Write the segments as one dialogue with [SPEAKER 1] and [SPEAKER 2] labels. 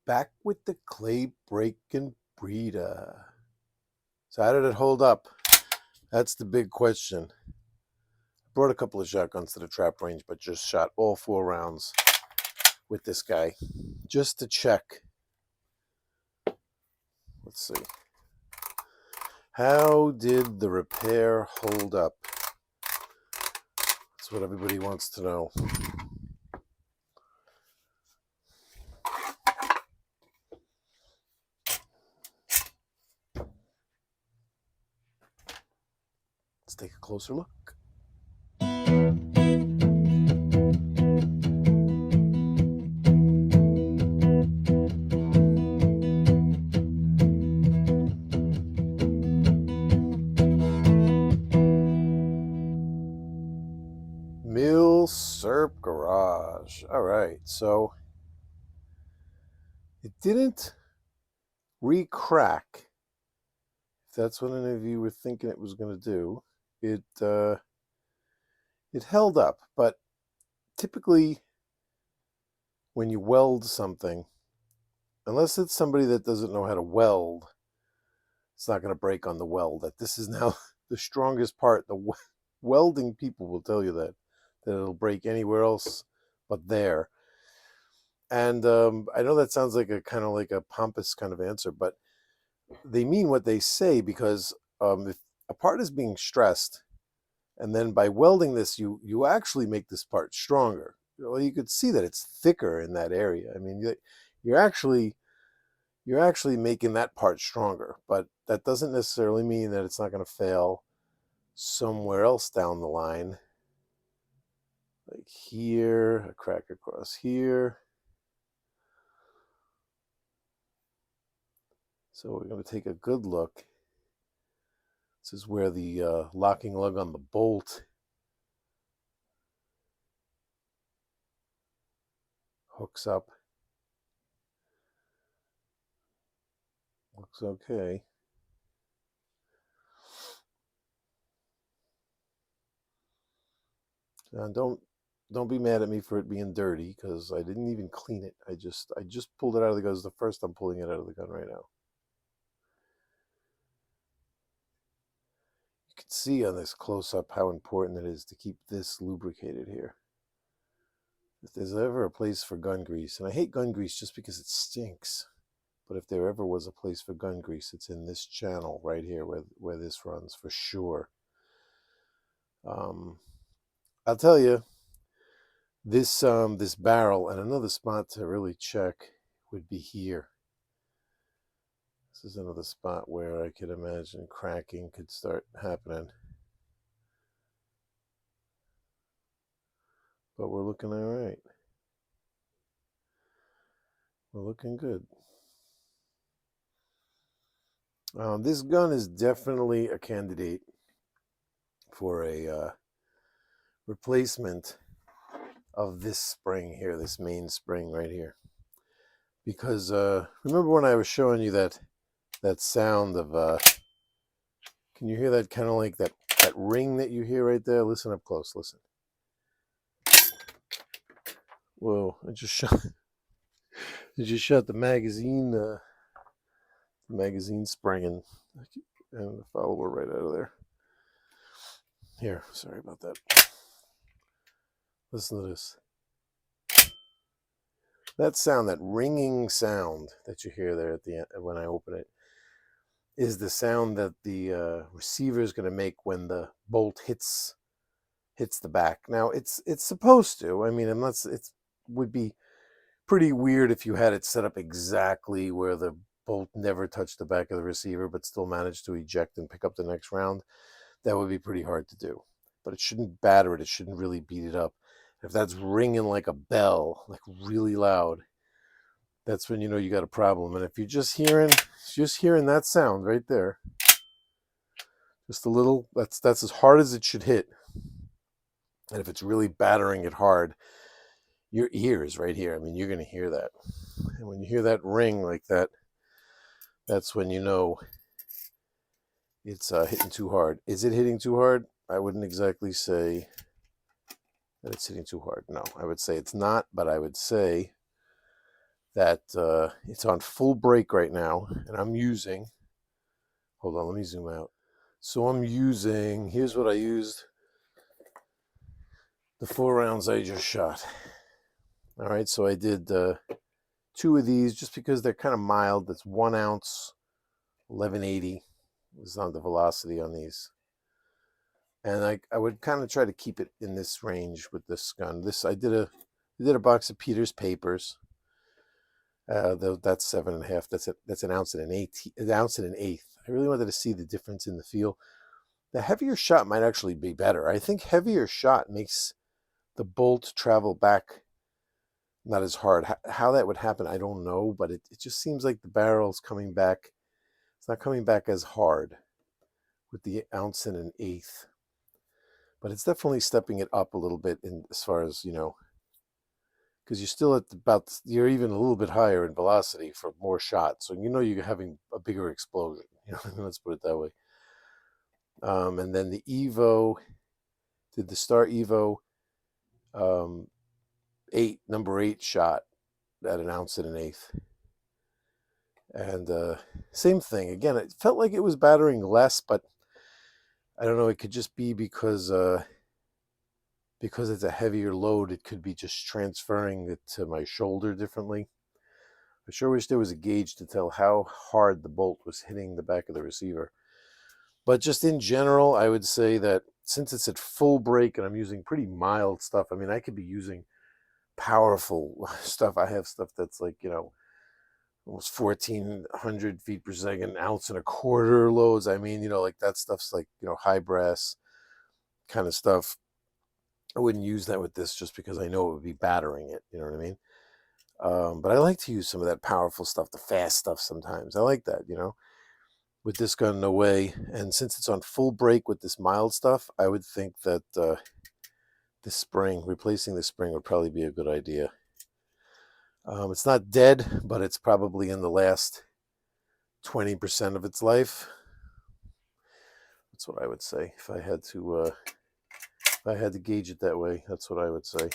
[SPEAKER 1] Back with the clay breaking Breda. So how did it hold up? That's the big question. I brought a couple of shotguns to the trap range, but just shot all 4 rounds with this guy just to check. Let's see. How did the repair hold up? That's what everybody wants to know. Let's take a closer look. Milsurp Garage. All right, so it didn't re-crack. If that's what any of you were thinking it was going to do, it held up. But typically, when you weld something, unless it's somebody that doesn't know how to weld, it's not going to break on the weld. That this is now the strongest part. The welding people will tell you that it'll break anywhere else but there. And I know that sounds like a kind of like a pompous kind of answer, but they mean what they say, because if a part is being stressed, and then by welding this, you actually make this part stronger. Well, you could see that it's thicker in that area. I mean, you're actually making that part stronger, but that doesn't necessarily mean that it's not going to fail somewhere else down the line. Like here, a crack across here. So we're going to take a good look. This is where the locking lug on the bolt hooks up. Looks okay. And don't be mad at me for it being dirty, because I didn't even clean it. I just pulled it out of the gun. It's the first I'm pulling it out of the gun right now. You can see on this close-up how important it is to keep this lubricated here. If there's ever a place for gun grease, and I hate gun grease just because it stinks, but if there ever was a place for gun grease, it's in this channel right here where this runs, for sure. I'll tell you, this barrel, and another spot to really check would be here. This is another spot where I could imagine cracking could start happening. But we're looking all right. We're looking good. This gun is definitely a candidate for a replacement of this spring here, this main spring right here. Because remember when I was showing you that sound of, can you hear that kind of like that ring that you hear right there? Listen up close, listen. Whoa, I just shot the magazine spring and the follower right out of there. Here, sorry about that. Listen to this. That sound, that ringing sound that you hear there at the end when I open it, is the sound that the receiver is going to make when the bolt hits the back. Now it's supposed to. I mean, unless it would be pretty weird if you had it set up exactly where the bolt never touched the back of the receiver but still managed to eject and pick up the next round. That would be pretty hard to do. But it shouldn't batter it. It shouldn't really beat it up. If that's ringing like a bell, like really loud, that's when you know you got a problem. And if you're just hearing that sound right there, just a little, that's as hard as it should hit. And if it's really battering it hard, your ear is right here. I mean, you're going to hear that. And when you hear that ring like that, that's when you know it's hitting too hard. Is it hitting too hard? I wouldn't exactly say that it's hitting too hard. No, I would say it's not, but I would say that it's on full brake right now, and I'm using, hold on, let me zoom out. So I'm using, here's what I used, the 4 rounds I just shot. All right, so I did 2 of these just because they're kind of mild. That's 1 ounce, 1180 is on the velocity on these. And I would kind of try to keep it in this range with this gun. I did a box of Peter's Papers. That's 7.5. That's an ounce and an ounce and an eighth. I really wanted to see the difference in the feel. The heavier shot might actually be better. I think heavier shot makes the bolt travel back not as hard. How that would happen, I don't know, but it just seems like the barrel's coming back. It's not coming back as hard with the ounce and an eighth. But it's definitely stepping it up a little bit in as far as, because you're still at you're even a little bit higher in velocity for more shots. So you're having a bigger explosion. Let's put it that way. And then the Evo, did the Star Evo number 8 shot at an ounce and an eighth. And same thing. Again, it felt like it was battering less, but I don't know. It could just be because it's a heavier load. It could be just transferring it to my shoulder differently. I sure wish there was a gauge to tell how hard the bolt was hitting the back of the receiver. But just in general, I would say that since it's at full brake and I'm using pretty mild stuff, I mean, I could be using powerful stuff. I have stuff that's like, almost 1,400 feet per second, ounce and a quarter loads. I mean, like that stuff's like, high brass kind of stuff. I wouldn't use that with this just because I know it would be battering it. You know what I mean? But I like to use some of that powerful stuff, the fast stuff sometimes. I like that, With this gun, no way. And since it's on full brake with this mild stuff, I would think that replacing the spring would probably be a good idea. It's not dead, but it's probably in the last 20% of its life. That's what I would say if I had to gauge it that way. That's what I would say.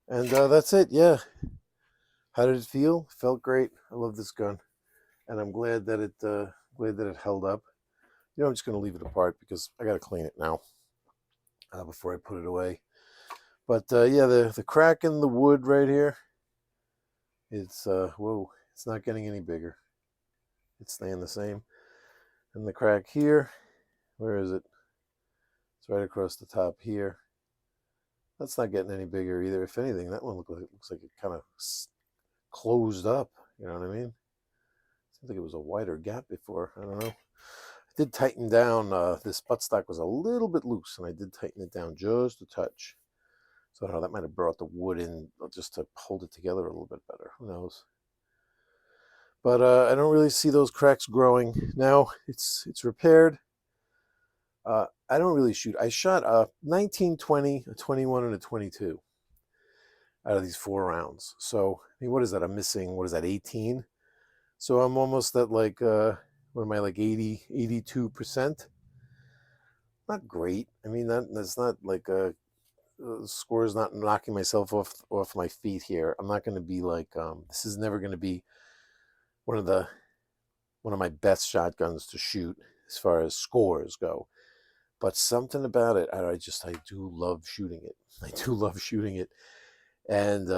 [SPEAKER 1] And that's it. Yeah. How did it feel? Felt great. I love this gun, and I'm glad that it held up. I'm just gonna leave it apart because I gotta clean it now before I put it away. But yeah, the crack in the wood right here, it's whoa, it's not getting any bigger. It's staying the same. And the crack here, where is it? It's right across the top here. That's not getting any bigger either. If anything, that one looks like it kind of closed up. You know what I mean? Seems like it was a wider gap before. I don't know. I did tighten down. This buttstock was a little bit loose, and I did tighten it down just a touch. So I don't know, that might have brought the wood in just to hold it together a little bit better. Who knows? But I don't really see those cracks growing. Now it's repaired. I don't really shoot. I shot a 19, 20, a 21, and a 22 out of these 4 rounds. So, I mean, what is that? I'm missing, what is that, 18? So I'm almost at like, what am I, like 80, 82%? Not great. I mean, that's not like a score is not knocking myself off my feet here. I'm not going to be like, this is never going to be one of my best shotguns to shoot as far as scores go. But something about it, I do love shooting it. I do love shooting it. And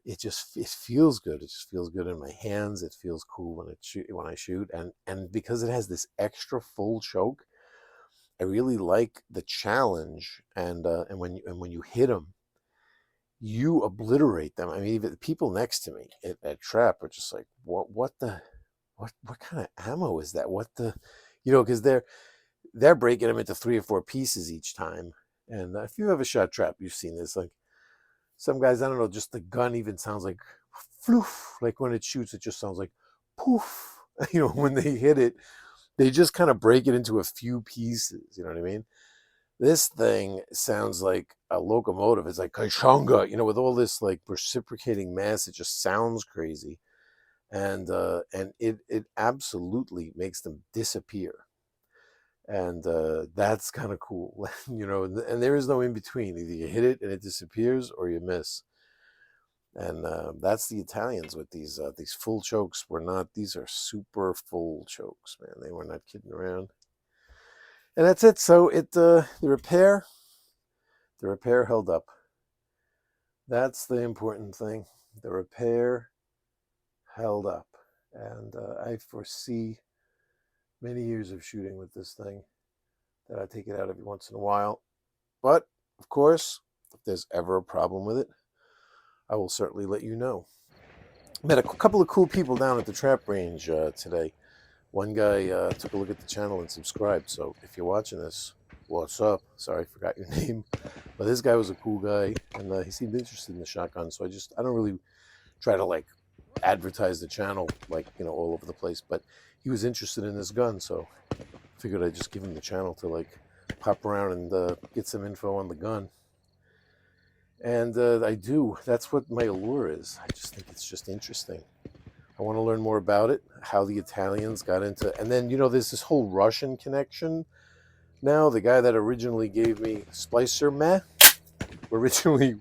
[SPEAKER 1] it feels good. It just feels good in my hands. It feels cool when I shoot. And because it has this extra full choke, I really like the challenge. And when you hit them, you obliterate them. I mean, even the people next to me at Trap are just like, what kind of ammo is that? Because they're breaking them into 3 or 4 pieces each time. And if you have a shot Trap, you've seen this. Like some guys, I don't know, just the gun even sounds like floof. Like when it shoots, it just sounds like poof. When they hit it, they just kind of break it into a few pieces. You know what I mean? This thing sounds like a locomotive. It's like kachunga, with all this like reciprocating mass. It just sounds crazy, and it absolutely makes them disappear, and that's kind of cool, And there is no in between. Either you hit it and it disappears, or you miss. And that's the Italians with these full chokes. Were not, these are super full chokes, man. They were not kidding around. And that's it. So the repair held up. That's the important thing. The repair held up. And I foresee many years of shooting with this thing, that I take it out every once in a while. But, of course, if there's ever a problem with it, I will certainly let you know. Met a couple of cool people down at the trap range today. One guy took a look at the channel and subscribed. So if you're watching this, what's up? Sorry, I forgot your name. But this guy was a cool guy, and he seemed interested in the shotgun. So I don't really try to like advertise the channel like, all over the place. But he was interested in this gun, so I figured I'd just give him the channel to like pop around and get some info on the gun. And I do. That's what my allure is. I just think it's just interesting. I want to learn more about it, how the Italians got into... And then, there's this whole Russian connection now. The guy that originally gave me Splicer Meh, originally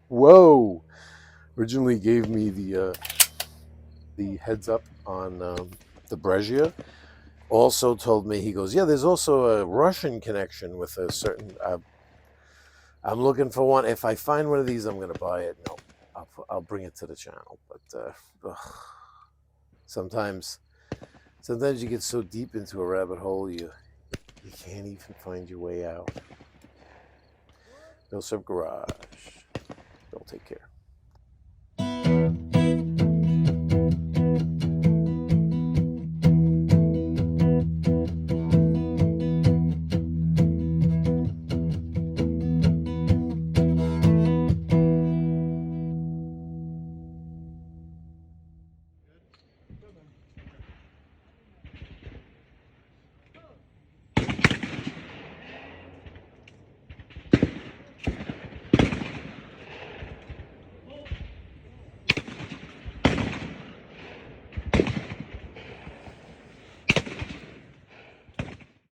[SPEAKER 1] gave me the heads up on the Brescia, also told me, he goes, yeah, there's also a Russian connection with a certain... I'm looking for one. If I find one of these, I'm going to buy it. No, I'll bring it to the channel. But sometimes you get so deep into a rabbit hole, you can't even find your way out. Milsurp Garage. Don't take care.